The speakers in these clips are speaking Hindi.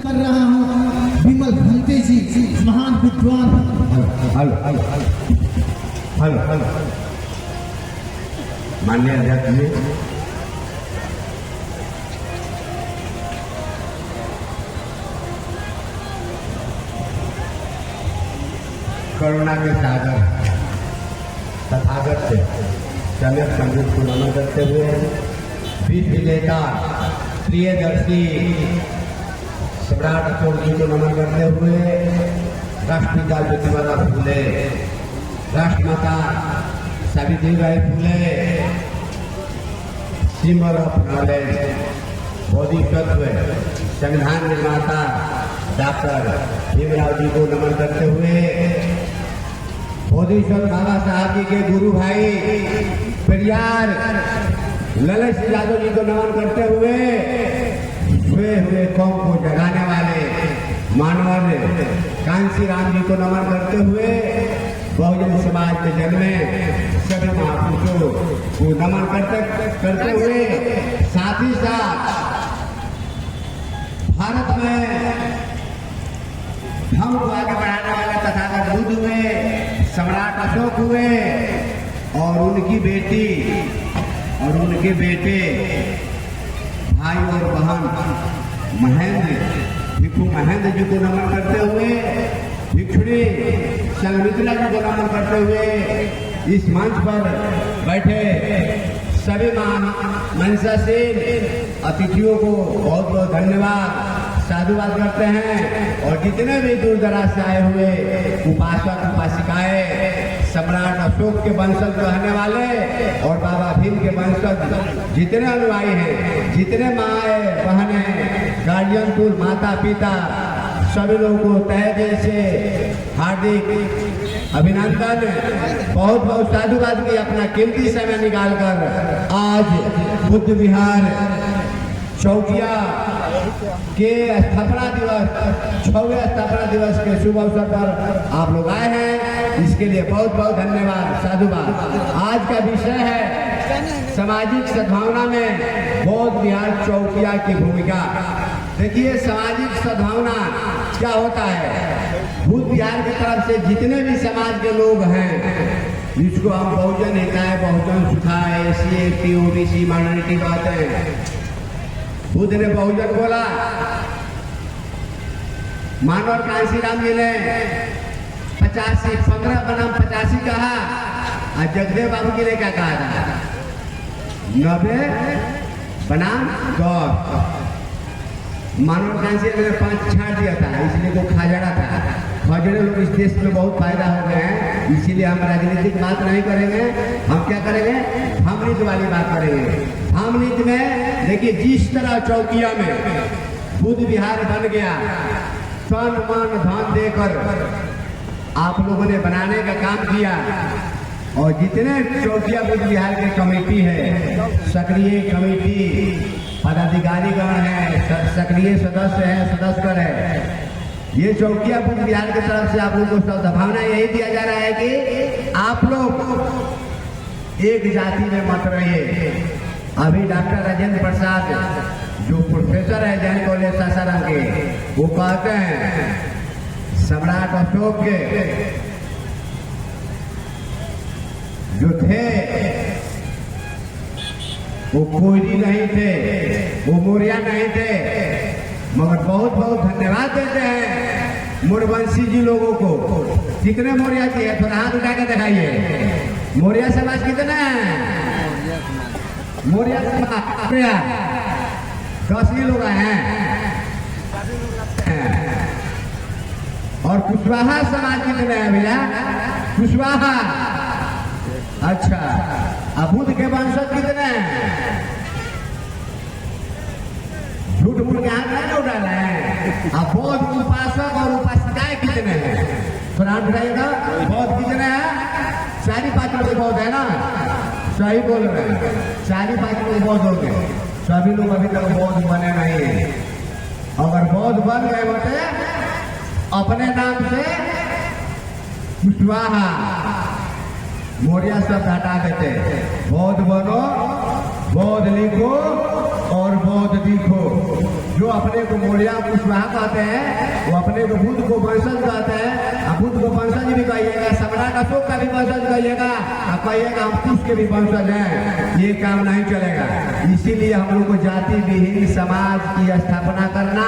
कर रहा हूँ विमल भंते जी, महान विद्वान। हेलो हेलो हेलो हेलो माननीय अध्यक्ष जी, करुणा के सागर तथागत से जनक संगीत को नमन करते हुए विश्व विजेता प्रियदर्शी सम्राट अशोक जी को नमन करते हुए राष्ट्रपिता Jyotiba Phule, राष्ट्रमाता Savitribai Phule, symbol of knowledge, Bodhisattva, संविधान निर्माता डॉक्टर भीमराव जी को नमन करते हुए बोधिसत्व बाबा साहब जी के गुरु भाई पेरियार ललित सिंह यादव जी को नमन करते हुए कौम को जगाने वाले मानवर कांसी राम जी को नमन करते हुए बहुजन समाज में जन्मे सभी महापुरुषों को नमन करते हुए साथ ही साथ भारत में हमको आगे बढ़ाने वाले तथागत बुद्ध हुए, सम्राट अशोक हुए और उनकी बेटी और उनके बेटे भाई और बहन भिक्षु महेंद्र जी को नमन करते हुए, भिक्षुणी संगमित्रा जी को नमन करते हुए इस मंच पर बैठे सभी मंचासीन अतिथियों को बहुत बहुत धन्यवाद साधुवाद करते हैं। और जितने भी दूर दराज से आए हुए उपासक उपासिकाएं, सम्राट अशोक के वंशज रहने वाले और बाबा भीम के वंशज जितने अनुयायी हैं, जितने माए बहने, गार्जियन कुल, माता पिता, सभी लोगों को तहे दिल से हार्दिक अभिनंदन, बहुत बहुत साधुवाद की अपना कीमती समय निकालकर आज बुद्ध विहार चौकिया के स्थापना दिवस 6वें स्थापना दिवस के शुभ अवसर पर आप लोग आए हैं, इसके लिए बहुत बहुत धन्यवाद साधुवाद। आज का विषय है सामाजिक सद्भावना में बौद्ध विहार चौकिया की भूमिका। देखिए, सामाजिक सद्भावना क्या होता है? बुद्ध विहार की तरफ से जितने भी समाज के लोग हैं, जिसको हम बहुजन हिताय, बहुजन सुखाय, SC ST OBC माइनॉरिटी कहते हैं, बुद्ध ने बहुजन बोला, मानव कांसी राम जी ने 15 बनाम 85 कहा, और जगदेव बाबू जी ने क्या कहा था? 90 बनाम 10। मानव कांसी ने 5 छाड़ दिया था, इसलिए वो खाजड़ा था। खाजड़े लोग इस देश में बहुत फायदा हो गए हैं, इसीलिए हम राजनीतिक बात नहीं करेंगे। हम क्या करेंगे? हमनीत वाली बात करेंगे। हमनीत में देखिए, जिस तरह चौकिया में बुद्ध विहार बन गया, तन मन धन देकर आप लोगों ने बनाने का काम किया, और जितने चौकिया बुद्ध विहार के कमेटी है, सक्रिय कमेटी पदाधिकारीगण है, सक्रिय सदस्य है, सदस्यगण है, ये चौकिया बुद्ध विहार की तरफ से आप लोगों को सद्भावना यही दिया जा रहा है कि आप लोग एक जाति में मत रहिए। अभी डॉक्टर राजेंद्र प्रसाद जो प्रोफेसर है जैन कॉलेज सासाराम के, वो कहते हैं सम्राट अशोक के जो थे वो कोयली नहीं थे, वो मौर्य नहीं थे, मगर बहुत बहुत धन्यवाद देते हैं मुरवंशी जी लोगों को। कितने मौर्य जी है? थोड़ा हाथ उठा के दिखाइए। मौर्य समाज कितना है? मौर्य समाज 10 ही लोग हैं। और कुशवाहा समाज कितने हैं भैया? कुशवाहा, अच्छा। अब बुद्ध के वंशज कितने हैं? झूठ मूठ के हाथ नहीं उठाना है। अब बौद्ध उपासक और उपासिकाएं कितने हैं? थोड़ा बताइएगा। बौद्ध कितने हैं? 4-5 लोग बौद्ध है ना? सही बोल रहे हैं, 4-5 लोग बौद्ध हो गए। सभी लोग अभी तक बौद्ध बने नहीं है। अगर बौद्ध बन गए होते अपने नाम से कुशवाहा, मौर्य शब्द हटा देते, बौद्ध बनो, बौद्ध लिखो और बौद्ध दिखो। जो अपने को मौर्य कुशवाहा कहते हैं वो अपने को बुद्ध को वंशज कहते हैं। अब बुद्ध को वंशज भी कहिएगा, सम्राट अशोक का भी वंशज कहिएगा, अब कहिएगा हम कुश के भी वंशज हैं, ये काम नहीं चलेगा। इसीलिए हम लोग को जाति विहीन समाज की स्थापना करना,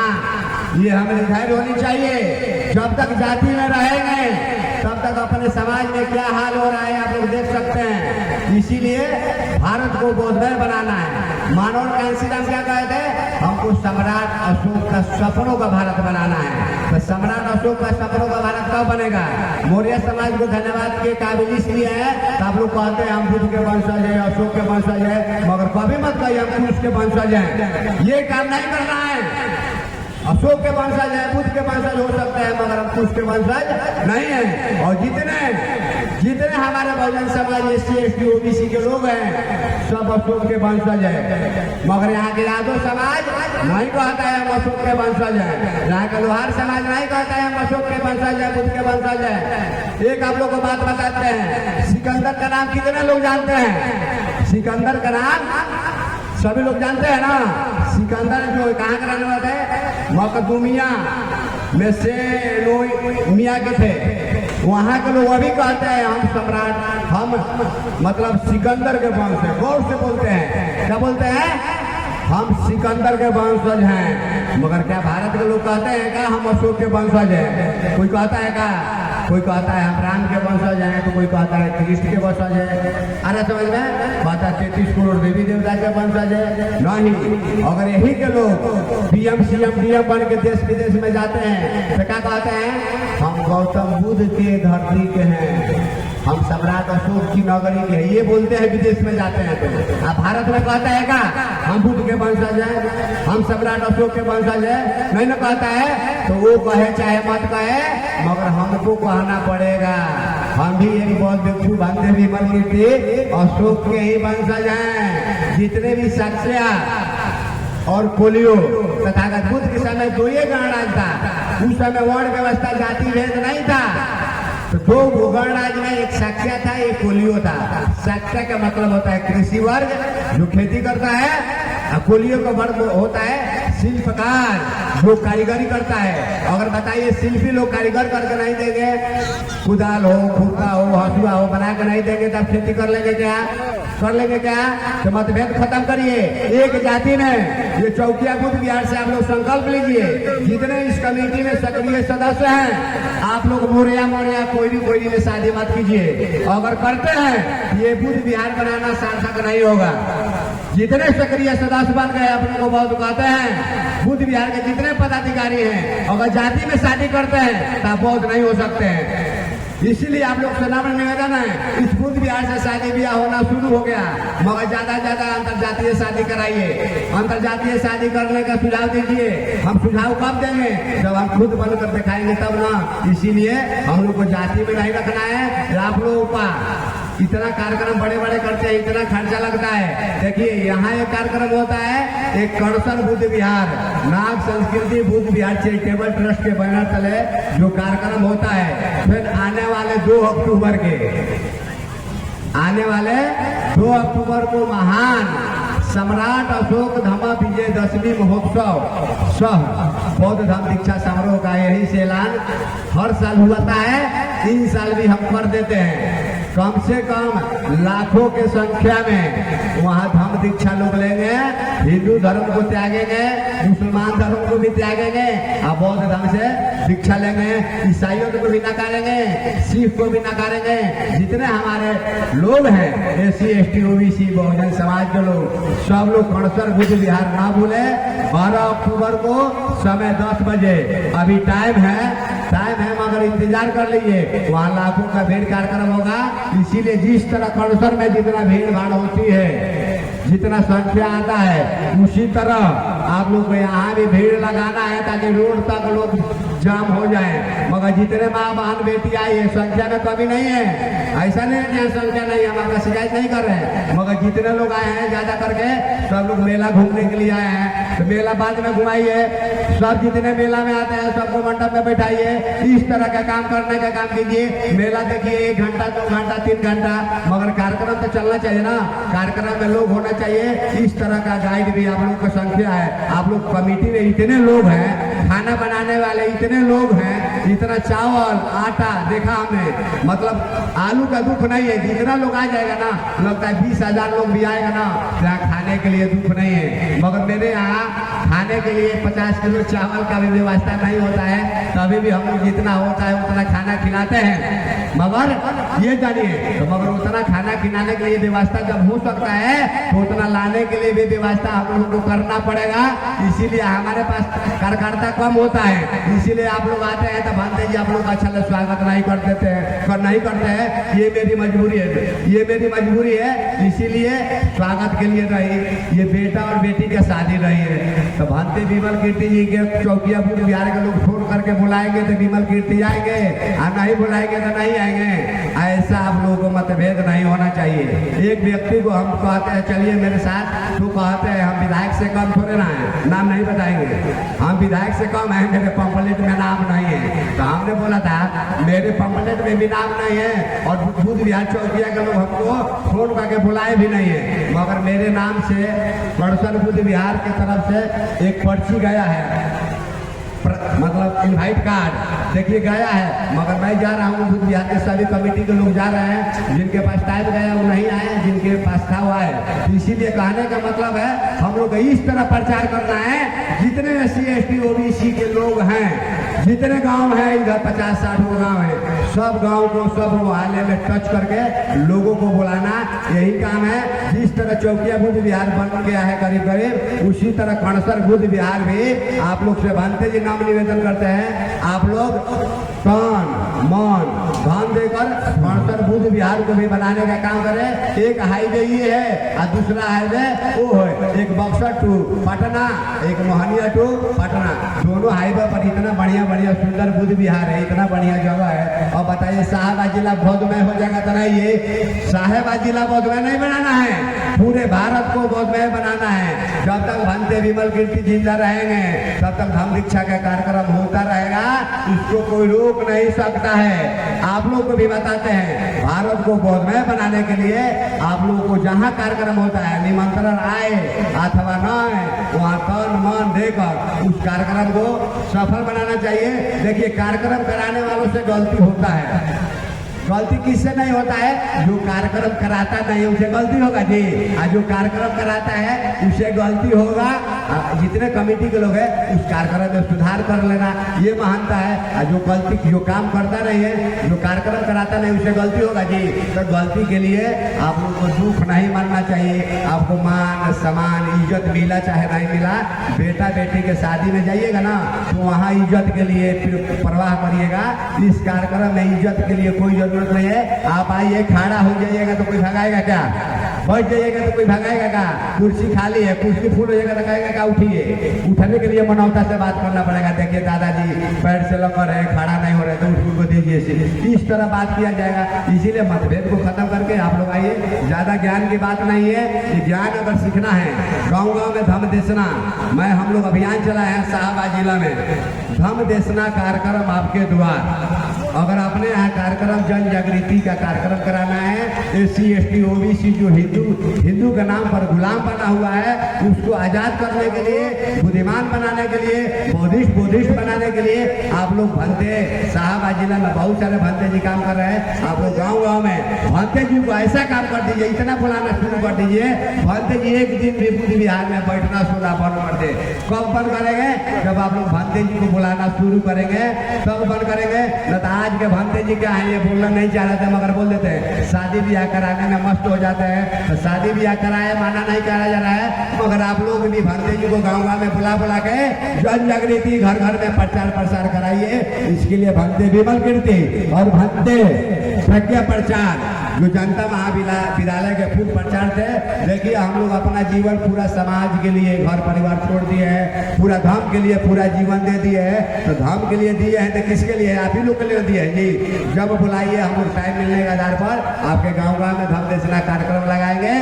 ये हमें धैर्य होनी चाहिए। जब तक जाति में रहेंगे तब तक अपने समाज में क्या हाल हो रहा है आप लोग देख सकते हैं। इसीलिए भारत को बौद्धमय बनाना है। मानव कांसीराम क्या कहते हैं, हमको सम्राट अशोक का सपनों का भारत बनाना है। तो सम्राट अशोक का सपनों का भारत कब बनेगा? मौर्य समाज को धन्यवाद के काबिल इसलिए है तो आप लोग कहते हैं हम बुद्ध के वंशज है, अशोक के वंशज है, मगर कभी मत कहिए हम कुश के वंशज हैं। ये काम नहीं करना है। अशोक के वंशज है, बुद्ध के वंशज हो सकते हैं, मगर हम कुछ के वंशज नहीं है। और जितने हमारे Bahujan Samaj SC ST OBC के लोग हैं सब अशोक के वंशज है। मगर यहाँ के यादव समाज नहीं कहता है हम अशोक के वंशज है, यहाँ का लोहार समाज नहीं कहता है हम अशोक के वंशज है, बुद्ध के वंशज है। एक आप लोग को बात बताते हैं, सिकंदर का नाम कितने लोग जानते हैं? सिकंदर का नाम सभी लोग जानते हैं ना। सिकंदर जो कहाँ का रहने वाला है, मकदूमिया में से मियाँ के थे, वहाँ के लोग अभी कहते हैं हम सम्राट, हम मतलब सिकंदर के वंश है। गौर से बोलते हैं, क्या बोलते हैं? हम सिकंदर के वंशज हैं। मगर क्या भारत के लोग कहते हैं क्या हम अशोक के वंशज हैं? कोई कहता है क्या? कोई कहता है हम राम के वंशज हैं, तो कोई कहता है कृष्ण के वंशज है। अरे समझ में कहता 33 करोड़ देवी देवता के वंशज है। नहीं, अगर यही के लोग PM CM DM बन के देश विदेश में जाते हैं तो क्या कहते हैं? हम गौतम बुद्ध के धरती के हैं, हम सम्राट अशोक की नगरी के हैं, ये बोलते हैं विदेश में जाते हैं। तो आप भारत में कहता है क्या हम बुद्ध के वंशज हैं, हम सम्राट अशोक के वंशज हैं? नहीं ना कहता है। तो वो कहे चाहे मत कहे, मगर हमको कहना पड़ेगा हम भी एक बहुत भिक्षु भंते विमल कीर्ति अशोक के ही वंशज हैं। जितने भी सक्सेया और कोलियो तथागत बुद्ध के समय दो ये गणराज था। उस समय वर्ण व्यवस्था जाति भेद नहीं था। तो दो गणराज में एक सक्सेया था, एक कोलियो था। सक्सेया का मतलब होता है कृषि वर्ग जो खेती करता है, और कोलियो का वर्ग होता है शिल्पकार जो कारीगरी करता है। अगर बताइए शिल्पी लोग कारीगर करके नहीं देंगे, कुदाल हो, खुरपा हो, हसुआ हो बना के नहीं देंगे तब खेती कर लेंगे क्या? कर लेंगे क्या? तो मतभेद खत्म करिए। एक जाति में ये चौकिया बुद्ध विहार से आप लोग संकल्प लीजिए, जितने इस कमेटी में सक्रिय सदस्य हैं आप लोग मौर्य कोई में शादी मत कीजिए। अगर करते हैं ये बुद्ध विहार बनाना सार्थक नहीं होगा। जितने सक्रिय सदस्य बन गए अपने को बौद्ध कहते हैं, बुद्ध विहार के जितने पदाधिकारी हैं अगर जाति में शादी करते हैं तब बौद्ध नहीं हो सकते हैं। इसीलिए आप लोग से नम्र निवेदन है, इस बुद्ध विहार से शादी ब्याह होना शुरू हो गया, मगर ज्यादा अंतरजातीय शादी कराइए। अंतरजातीय शादी करने का सुझाव दीजिए। हम सुझाव कब देंगे? जब हम खुद बनकर दिखाएंगे तब ना। इसीलिए हम लोग को जाति में नहीं रखना है। आप लोगों का इतना कार्यक्रम बड़े बड़े करते हैं, इतना खर्चा लगता है। देखिए यहाँ एक कार्यक्रम होता है, एक कणसर बुद्ध विहार नाग संस्कृति बुद्ध विहार चैरिटेबल ट्रस्ट के बैनर तले जो कार्यक्रम होता है। फिर आने वाले 2 अक्टूबर को महान सम्राट अशोक धमा विजय दशमी महोत्सव सह बौद्ध धर्म दीक्षा समारोह का यही से ऐलान हर साल हुआ है। 3 साल भी हम कर देते हैं। कम से कम लाखों के संख्या में वहाँ धर्म दीक्षा लोग लेंगे। हिंदू धर्म को त्यागेंगे, मुसलमान धर्म को भी त्यागेंगे और बौद्ध धर्म से दीक्षा लेंगे। ईसाइयों को भी नकारेंगे, सिख को भी नकारेंगे। जितने हमारे लोग हैं SC ST OBC Bahujan Samaj के लोग सब लोग कणसर बुद्ध विहार ना भूले। 12 अक्टूबर को समय 10 बजे अभी टाइम है मगर इंतजार कर लीजिए। वहाँ लाखों का भीड़ कार्यक्रम होगा। इसीलिए जिस तरह कणसर में जितना भीड़ भाड़ होती है, जितना संख्या आता है, उसी तरह आप लोग को यहाँ भी भीड़ लगाना है ताकि रोड तक लोग जाम हो जाए। मगर जितने माँ बहन बेटी आई है संख्या में कमी नहीं है, ऐसा नहीं है कि संख्या नहीं है, हम आपका शिकायत नहीं कर रहे हैं। मगर जितने लोग आए हैं ज्यादा करके सब लोग मेला घूमने के लिए आए हैं, तो मेला बाद में घुमाइए। सब जितने मेला में आते हैं सबको मंडप में बैठाइए। इस तरह का काम करने का काम कीजिए। मेला देखिए 1 घंटा 2 घंटा 3 घंटा, मगर कार्यक्रम तो चलना चाहिए ना। कार्यक्रम में लोग होना चाहिए। इस तरह का गाइड भी आप लोग की संख्या है। आप लोग कमेटी में इतने लोग हैं, खाना बनाने वाले इतने लोग हैं, इतना चावल आटा देखा हमने, मतलब आलू का दुख नहीं है। जितना लोग आ जाएगा ना, लगता है 20,000 लोग भी आएगा ना, यहाँ खाने के लिए दुख नहीं है। मगर मेरे यहाँ खाने के लिए 50 किलो चावल का भी व्यवस्था नहीं होता है, तभी भी हम लोग जितना होता है उतना खाना खिलाते हैं। मगर ये जानिए, तो मगर उतना खाना खिलाने के लिए व्यवस्था जब हो सकता है तो उतना लाने के लिए भी व्यवस्था हम लोग को करना पड़ेगा। इसीलिए हमारे पास कार्यकर्ता कम होता है, इसीलिए आप लोग आते हैं तो भानते जी आप लोग अच्छा से स्वागत नहीं कर देते हैं, नहीं करते हैं। ये मेरी मजबूरी है, ये मेरी मजबूरी है। इसीलिए स्वागत के लिए रही, ये बेटा और बेटी की शादी रही है, तो भानते विमल कीर्ति जी के चौकिया बिहार के लोग फोन करके बुलाएंगे तो विमल कीर्ति आएंगे, और नहीं बुलाएंगे तो नहीं आएंगे। ऐसा आप लोगों को मतभेद नहीं होना चाहिए। एक व्यक्ति को हम कहते हैं चलिए मेरे साथ, तो कहते हैं हम विधायक से कम थोड़े ना है, नाम नहीं बताएंगे, हम विधायक से कम है, मेरे पंपलेट में नाम नहीं है। तो हमने बोला था मेरे पंपलेट में भी नाम नहीं है, और बुध विहार चौकिया के लोग हमको फोन करके बुलाए भी नहीं है। मगर मेरे नाम से बड़सर बुध विहार की तरफ से एक पर्ची गया है, मतलब इनवाइट कार्ड देखिए गया है। मगर मैं जा रहा हूँ, बुध विहार के सभी कमेटी के लोग जा रहे हैं, जिनके पास टाइम गया वो नहीं आए, जिनके पास था वो आए। इसीलिए कहने का मतलब है हम लोग इस तरह प्रचार करना है, जितने SC ST OBC के लोग हैं, जितने गांव हैं, इधर 50-60 गांव है, सब गांव को सब मोहल्ले में टच करके लोगों को बुलाना, यही काम है। जिस तरह चौकिया बुध विहार बन गया है करीब करीब, उसी तरह कणसर बुध विहार भी आप लोग से भानते जी नाम निवेदन करते हैं। आप लोग तन मन धन देकर कणसर बुध विहार को भी बनाने का काम करें। एक हाईवे ये है और दूसरा हाईवे वो है, एक बक्सर टू पटना, एक मोहनिया टू पटना। दोनों हाईवे पर इतना बढ़िया बढ़िया सुंदर बुध विहार है, इतना बढ़िया जगह है। और बताइए साहेबाद जिला बौद्धमय हो जाएगा तो नहीं, ये साहेबाद जिला बौद्धमय नहीं बनाना है, पूरे भारत को बौद्धमय बनाना है। जब तक भानते विमल कीर्ति जिंदा रहेंगे तब तक धम्म दीक्षा का कार्यक्रम होता रहेगा, इसको कोई रोक नहीं सकता है। आप लोग को भी बताते हैं, भारत को बौद्धमय बनाने के लिए आप लोगों को जहाँ कार्यक्रम होता है निमंत्रण आए अथवा न आए, वहाँ तन मन देकर उस कार्यक्रम को सफल बनाना चाहिए। देखिए कार्यक्रम कराने वालों से गलती होता है, गलती किससे नहीं होता है? जो कार्यक्रम कराता नहीं है उसे गलती होगा जी, और जो कार्यक्रम कराता है उसे गलती होगा। जितने कमेटी के लोग हैं उस कार्यक्रम में सुधार कर लेना, ये महानता है। और जो गलती जो काम करता नहीं है, जो कार्यक्रम कराता नहीं उसे गलती होगा जी। तो गलती के लिए आप लोग को दुख नहीं मानना चाहिए। आपको मान सम्मान इज्जत मिला चाहे नहीं मिला, बेटा बेटी के शादी में जाइएगा ना तो वहाँ इज्जत के लिए परवाह करिएगा। इस कार्यक्रम में इज्जत के लिए कोई जरूरत नहीं है। आप आइए, खड़ा हो जाइएगा तो कोई भगाएगा क्या? बैठ जाइएगा तो कोई भगाएगा क्या? कुर्सी खाली है, कुर्सी फुल हो जाएगा तो कहेगा क्या उठिए? उठने के लिए मनौता से बात करना पड़ेगा। देखिए दादाजी पैर से लंबर है, खड़ा नहीं हो रहे तो उनको दीजिए, इस तरह बात किया जाएगा। इसीलिए मतभेद को खत्म करके आप लोग आइए। ज्यादा ज्ञान की बात नहीं है, ये ज्ञान अगर सीखना है गाँव गाँव में धम्म देशना, मैं हम लोग अभियान चलाए हैं साहबाद जिला में, धम्म देशना कार्यक्रम आपके द्वार। अगर अपने यहाँ कार्यक्रम जन जागृति का कार्यक्रम कराना है, SC ST OBC जो हिंदू के नाम पर गुलाम बना हुआ है उसको आजाद करने के लिए, बुद्धिमान बनाने के लिए, बौद्धिस्ट बनाने के लिए आप लोग भंते साहबाद जिला में बहुत सारे भंते जी काम कर रहे हैं। आप लोग गाँव गाँव में भंते जी को ऐसा काम कर दीजिए, इतना बुलाना शुरू कर दीजिए, भंते जी एक दिन भी बुध विहार में बैठना सोना बंद कर दे। कब बंद करेंगे? जब आप लोग भंते जी को बुलाना शुरू करेंगे तब बंद करेंगे। आज के भंते जी क्या है, ये बोलना नहीं चाह रहे थे मगर बोल देते हैं। शादी ब्याह कराने में मस्त हो जाते हैं, तो शादी ब्याह कराए माना नहीं करा जा रहा है, मगर आप लोग भी भंते जी को गाँव गाँव में बुला के जन जागृति घर घर में प्रचार प्रसार कराइए। इसके लिए भंते विमल कीर्ति और भंते प्रज्ञा प्रचार जो जनता महाविद्यालय के फूल प्रचार थे। देखिए हम लोग अपना जीवन पूरा समाज के लिए, घर परिवार छोड़ दिए हैं, पूरा धर्म के लिए पूरा जीवन दे दिए हैं। तो धर्म के लिए दिए हैं तो किसके लिए? आप ही लोग के लिए दिए हैं जी। जब बुलाइए हम लोग टाइम मिलने के आधार पर आपके गाँव गाँव में धम्म देशना कार्यक्रम लगाएंगे।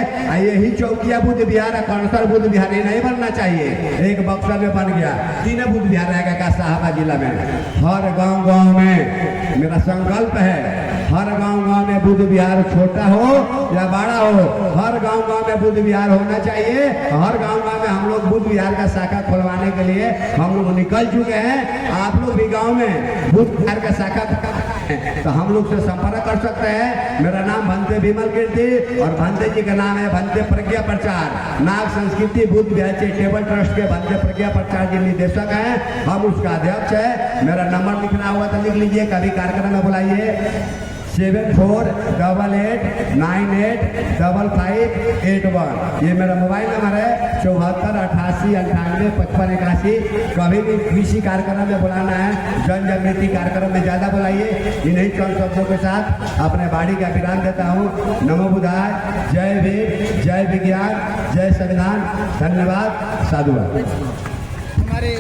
यही चौकिया बुध विहार, कणसर बुध विहार ये नहीं बनना चाहिए। एक बक्सर में बन गया, 3 बुध विहार रहेगा का साहबाद जिला में। हर गाँव गाँव में मेरा संकल्प है हर गांव में बुद्ध विहार छोटा हो या बड़ा हो, हर गांव में बुद्ध विहार होना चाहिए। हर गांव में हम लोग बुद्ध विहार का शाखा खुलवाने के लिए हम लोग निकल चुके हैं। आप लोग भी गांव में बुद्ध विहार का शाखा तो हम लोग से संपर्क कर सकते हैं। मेरा नाम भंते विमल कीर्ति और भंते जी का नाम है भंते प्रज्ञा प्रचार। नाग संस्कृति बुद्ध विहार चैरिटेबल ट्रस्ट के भंते प्रज्ञा प्रचार जी निदेशक हैं, हम उसका अध्यक्ष है। मेरा नंबर लिखना हुआ तो लिख लीजिए, कभी कार्यक्रम में बुलाइए 7488985581। ये मेरा मोबाइल नंबर है 7488985581। कभी भी किसी कार्यक्रम में बुलाना है, जन जागृति कार्यक्रम में ज़्यादा बुलाइए। इन्हीं चंद शब्दों के साथ अपने बाड़ी का विराम देता हूँ। नमो बुद्धाय, जय भीम, जय विज्ञान, जय संविधान। धन्यवाद, साधुवाद। हमारे